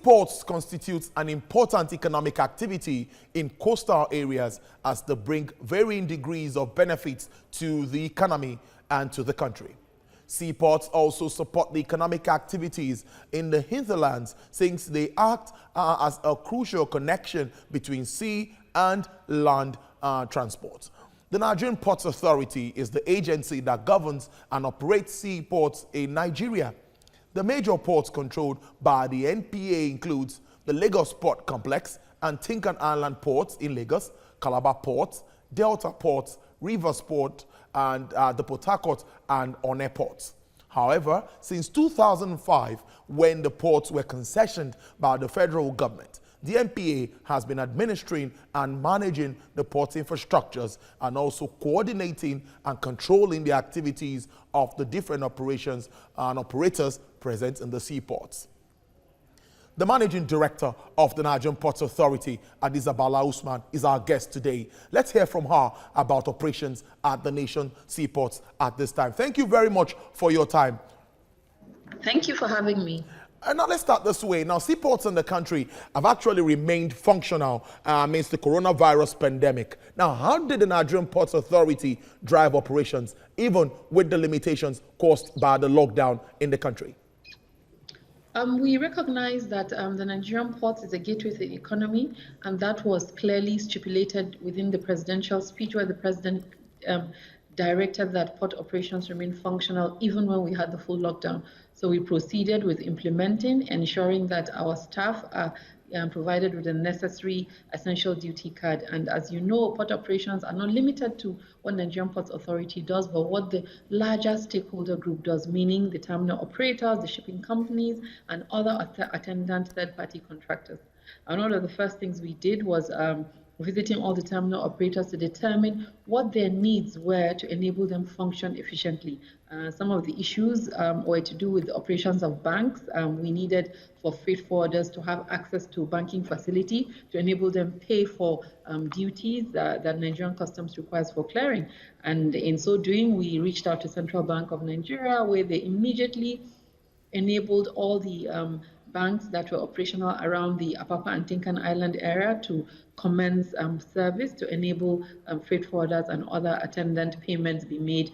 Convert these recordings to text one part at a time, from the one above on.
Seaports constitute an important economic activity in coastal areas as they bring varying degrees of benefits to the economy and to the country. Seaports also support the economic activities in the hinterlands since they act as a crucial connection between sea and land transport. The Nigerian Ports Authority is the agency that governs and operates seaports in Nigeria. The major ports controlled by the NPA includes the Lagos Port Complex and Tinkan Island Ports in Lagos, Calabar Ports, Delta Ports, Rivers Port, and the Port Harcourt and Onne Ports. However, since 2005, when the ports were concessioned by the federal government, the NPA has been administering and managing the port infrastructures and also coordinating and controlling the activities of the different operations and operators present in the seaports. The Managing Director of the Nigerian Ports Authority, Hadiza Bala-Usman, is our guest today. Let's hear from her about operations at the nation seaports at this time. Thank you very much for your time. Thank you for having me. And now let's start this way. Now, seaports in the country have actually remained functional amidst the coronavirus pandemic. Now, how did the Nigerian Ports Authority drive operations, even with the limitations caused by the lockdown in the country? We recognize that the Nigerian ports is a gateway to the economy, and that was clearly stipulated within the presidential speech where the president directed that port operations remain functional even when we had the full lockdown. So we proceeded with implementing, ensuring that our staff are provided with the necessary essential duty card. And as you know, port operations are not limited to what Nigerian Ports Authority does, but what the larger stakeholder group does, meaning the terminal operators, the shipping companies, and other attendant third-party contractors. And one of the first things we did was visiting all the terminal operators to determine what their needs were to enable them function efficiently. Some of the issues were to do with the operations of banks. We needed for freight forwarders to have access to banking facility to enable them pay for duties that Nigerian Customs requires for clearing. And in so doing, we reached out to Central Bank of Nigeria, where they immediately enabled all the banks that were operational around the Apapa and Tinkan Island area to commence service to enable freight forwarders and other attendant payments be made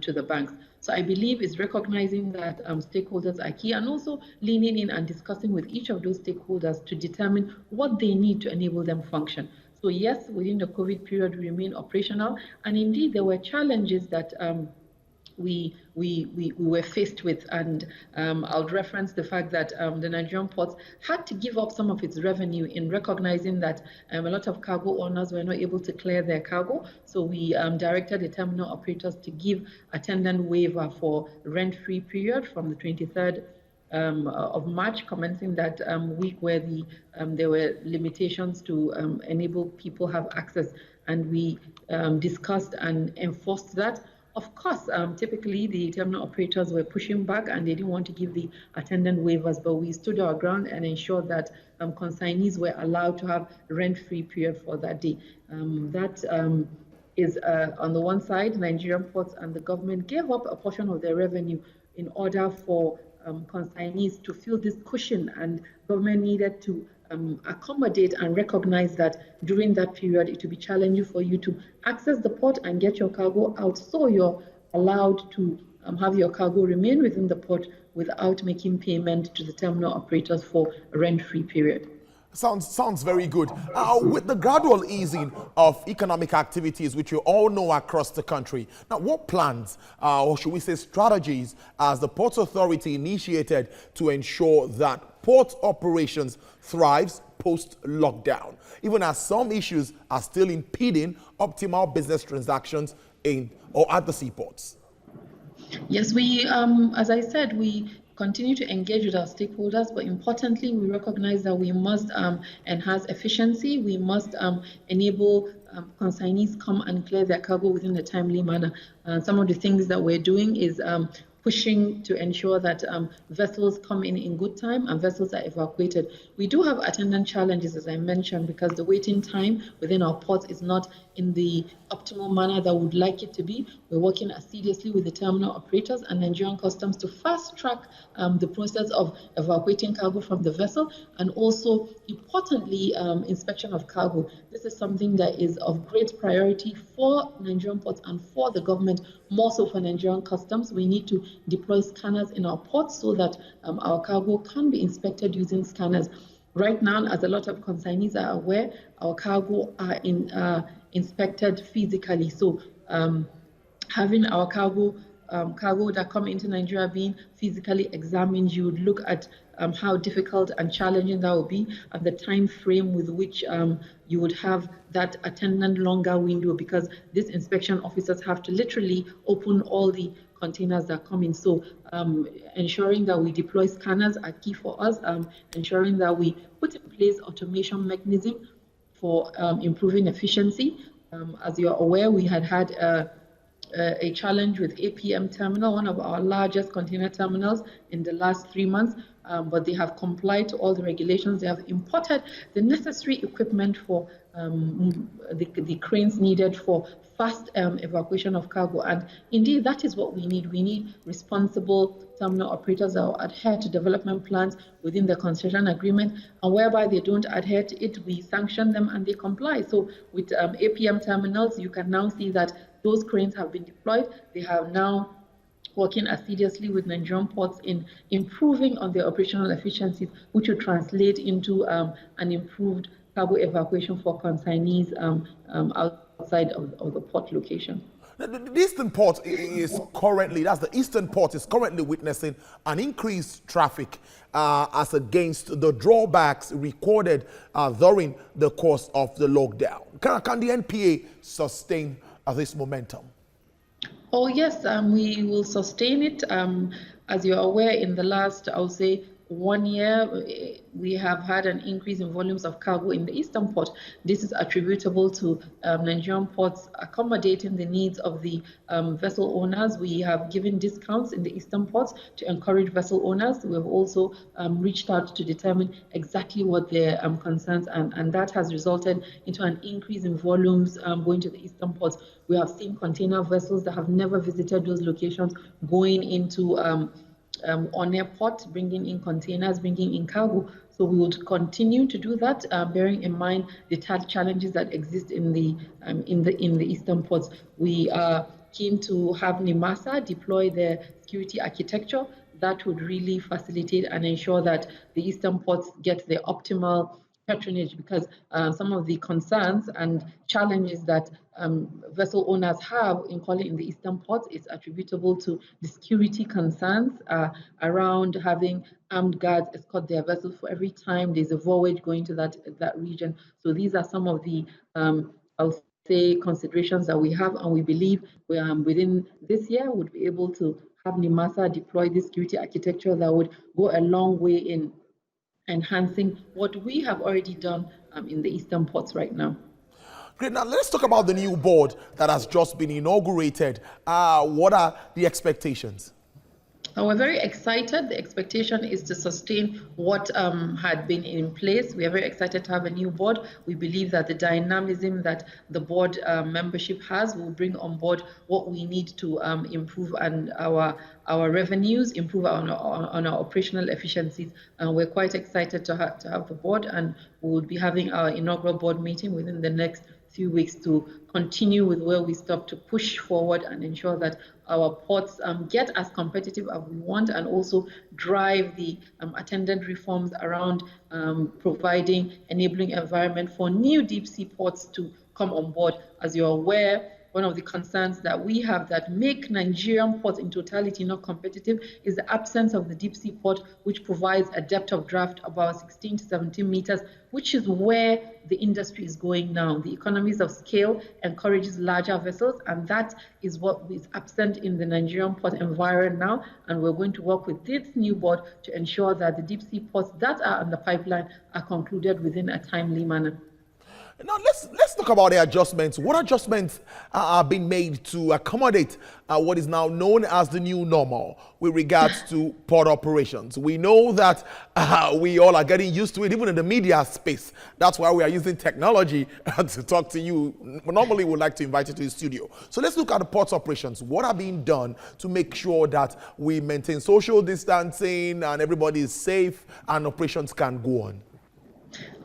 to the banks. So I believe it's recognizing that stakeholders are key and also leaning in and discussing with each of those stakeholders to determine what they need to enable them function. So yes, within the COVID period, we remain operational, and indeed there were challenges that we were faced with, and I'll reference the fact that the Nigerian ports had to give up some of its revenue in recognizing that a lot of cargo owners were not able to clear their cargo. So we directed the terminal operators to give attendant waiver for rent-free period from the 23rd of March, commencing that week where there were limitations to enable people have access, and we discussed and enforced that. Of course, typically the terminal operators were pushing back and they didn't want to give the attendant waivers, but we stood our ground and ensured that consignees were allowed to have rent-free period for that day. That is on the one side, Nigerian ports and the government gave up a portion of their revenue in order for consignees to feel this cushion, and government needed to accommodate and recognize that during that period it will be challenging for you to access the port and get your cargo out, so you're allowed to have your cargo remain within the port without making payment to the terminal operators for a rent-free period. Sounds very good. With the gradual easing of economic activities, which you all know across the country, now what plans, or should we say strategies, has the Ports Authority initiated to ensure that port operations thrives post-lockdown, even as some issues are still impeding optimal business transactions in or at the seaports? Yes, we, as I said, we continue to engage with our stakeholders, but importantly, we recognize that we must enhance efficiency. We must enable consignees come and clear their cargo within a timely manner. Some of the things that we're doing is pushing to ensure that vessels come in good time and vessels are evacuated. We do have attendant challenges, as I mentioned, because the waiting time within our ports is not in the optimal manner that we would like it to be. We're working assiduously with the terminal operators and Nigerian Customs to fast track the process of evacuating cargo from the vessel, and also, importantly, inspection of cargo. This is something that is of great priority for Nigerian ports and for the government, more so for Nigerian Customs. We need to deploy scanners in our ports so that our cargo can be inspected using scanners. Right now, as a lot of consignees are aware, our cargo are inspected physically. So having our cargo that come into Nigeria being physically examined, you would look at how difficult and challenging that would be, and the time frame with which you would have that attendant longer window, because these inspection officers have to literally open all the containers that come in. So ensuring that we deploy scanners are key for us, ensuring that we put in place automation mechanism for improving efficiency. As you're aware, we had a challenge with APM terminal, one of our largest container terminals in the last 3 months, but they have complied to all the regulations. They have imported the necessary equipment for the cranes needed for fast evacuation of cargo. And indeed, that is what we need. We need responsible terminal operators that will adhere to development plans within the concession agreement, and whereby they don't adhere to it, we sanction them and they comply. So with APM terminals, you can now see that those cranes have been deployed. They have now working assiduously with Nigerian ports in improving on their operational efficiencies, which will translate into an improved cargo evacuation for consignees outside of the port location. The Eastern Port is currently, that's the Eastern Port is currently witnessing an increased traffic as against the drawbacks recorded during the course of the lockdown. Can the NPA sustain this momentum? Oh yes, we will sustain it. As you're aware, in the last, I would say, 1 year, we have had an increase in volumes of cargo in the Eastern Port. This is attributable to Nigerian ports accommodating the needs of the vessel owners. We have given discounts in the Eastern ports to encourage vessel owners. We have also reached out to determine exactly what their concerns and that has resulted into an increase in volumes going to the Eastern ports. We have seen container vessels that have never visited those locations going into on airport, bringing in containers, bringing in cargo. So we would continue to do that, bearing in mind the challenges that exist in the Eastern ports. We are keen to have NIMASA deploy their security architecture that would really facilitate and ensure that the Eastern ports get the optimal patronage, because some of the concerns and challenges that vessel owners have in calling in the Eastern ports is attributable to the security concerns around having armed guards escort their vessels for every time there's a voyage going to that region. So these are some of the I'll say considerations that we have, and we believe we within this year would be able to have NIMASA deploy this security architecture that would go a long way in enhancing what we have already done in the Eastern ports right now. Great. Now let's talk about the new board that has just been inaugurated. What are the expectations? We're very excited. The expectation is to sustain what had been in place. We are very excited to have a new board. We believe that the dynamism that the board membership has will bring on board what we need to improve and our revenues, improve on our operational efficiencies. We're quite excited to have the board, and we will be having our inaugural board meeting within the next few weeks to continue with where we stop, to push forward and ensure that our ports get as competitive as we want, and also drive the attendant reforms around providing enabling environment for new deep sea ports to come on board. As you're aware, one of the concerns that we have that make Nigerian ports in totality not competitive is the absence of the deep sea port, which provides a depth of draft about 16 to 17 meters, which is where the industry is going now. The economies of scale encourages larger vessels, and that is what is absent in the Nigerian port environment now. And we're going to work with this new board to ensure that the deep sea ports that are on the pipeline are concluded within a timely manner. Now let's talk about the adjustments. What adjustments are being made to accommodate what is now known as the new normal with regards to port operations? We know that we all are getting used to it, even in the media space. That's why we are using technology to talk to you. Normally, we'd like to invite you to the studio. So let's look at the port operations. What are being done to make sure that we maintain social distancing and everybody is safe and operations can go on?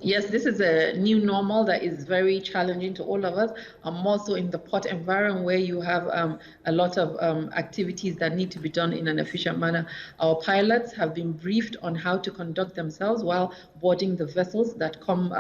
Yes, this is a new normal that is very challenging to all of us. More so in the port environment where you have a lot of activities that need to be done in an efficient manner. Our pilots have been briefed on how to conduct themselves while boarding the vessels that come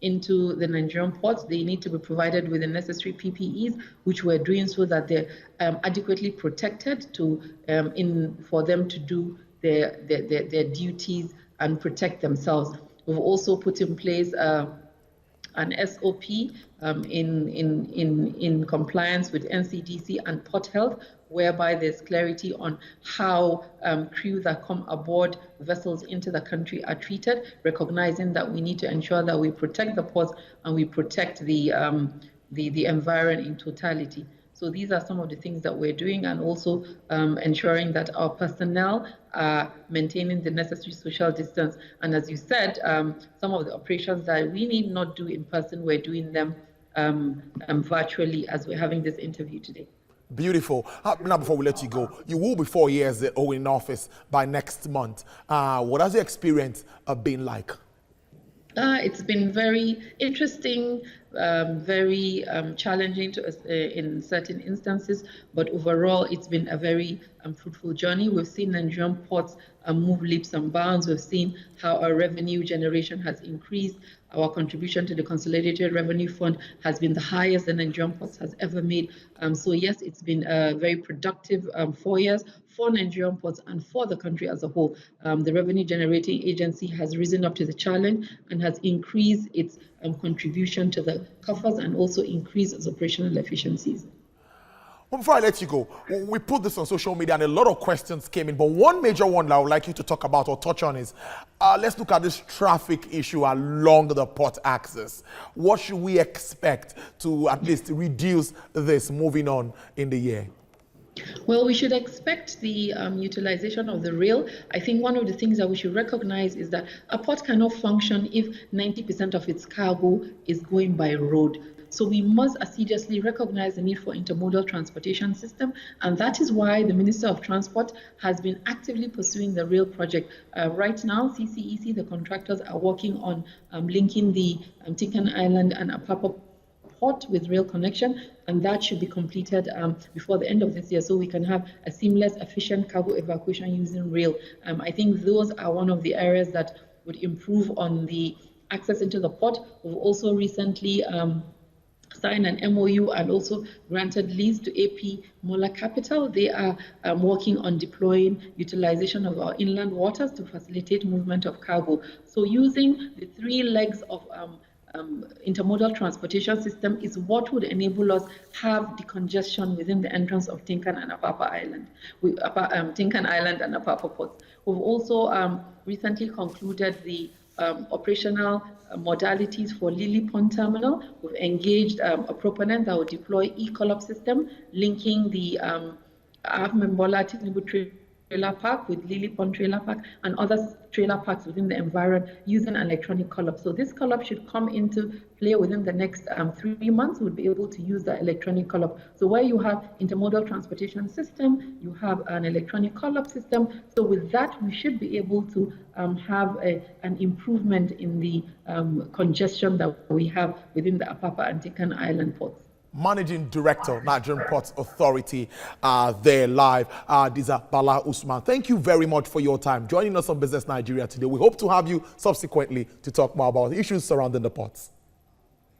into the Nigerian ports. They need to be provided with the necessary PPEs, which we're doing so that they're adequately protected for them to do their duties and protect themselves. We've also put in place an SOP in compliance with NCDC and Port Health, whereby there's clarity on how crew that come aboard vessels into the country are treated, recognizing that we need to ensure that we protect the ports and we protect the environment in totality. So these are some of the things that we're doing, and also ensuring that our personnel are maintaining the necessary social distance. And as you said, some of the operations that we need not do in person, we're doing them virtually as we're having this interview today. Beautiful. Now, before we let you go, you will be 4 years in office by next month. What has the experience been like? It's been very interesting, very challenging in certain instances, but overall it's been a very fruitful journey. We've seen Nigerian ports move leaps and bounds. We've seen how our revenue generation has increased. Our contribution to the Consolidated Revenue Fund has been the highest the Nigerian ports has ever made. So yes, it's been a very productive 4 years for Nigerian ports and for the country as a whole. The revenue generating agency has risen up to the challenge and has increased its contribution to the coffers and also increased its operational efficiencies. Well, before I let you go, we put this on social media and a lot of questions came in, but one major one that I would like you to talk about or touch on is, let's look at this traffic issue along the port axis. What should we expect to at least reduce this moving on in the year? Well, we should expect the utilization of the rail. I think one of the things that we should recognize is that a port cannot function if 90% of its cargo is going by road. So we must assiduously recognize the need for intermodal transportation system, and that is why the Minister of Transport has been actively pursuing the rail project. Right now, CCEC, the contractors, are working on linking the Tinkan Island and Apapa port with rail connection, and that should be completed before the end of this year, so we can have a seamless, efficient cargo evacuation using rail. I think those are one of the areas that would improve on the access into the port. We've also recently signed an MOU and also granted lease to AP Mola Capital. They are working on deploying utilization of our inland waters to facilitate movement of cargo. So using the 3 legs of intermodal transportation system is what would enable us have decongestion within the entrance of Tinkan and Apapa Island, Tinkan Island and Apapa ports. We've also recently concluded the operational modalities for Lily Pond Terminal. We've engaged a proponent that will deploy e-collab system linking the Ahmembola Tinubu Trailer Park with Lily Pond Trailer Park and other trailer parks within the environment using electronic collab. So this collab should come into play within the next 3 months. We'll be able to use the electronic collab. So where you have intermodal transportation system, you have an electronic collab system. So with that, we should be able to have an improvement in the congestion that we have within the Apapa and Tinkan Island ports. Managing Director, Nigerian Ports Authority, there live, Hadiza Bala-Usman. Thank you very much for your time joining us on Business Nigeria today. We hope to have you subsequently to talk more about issues surrounding the ports.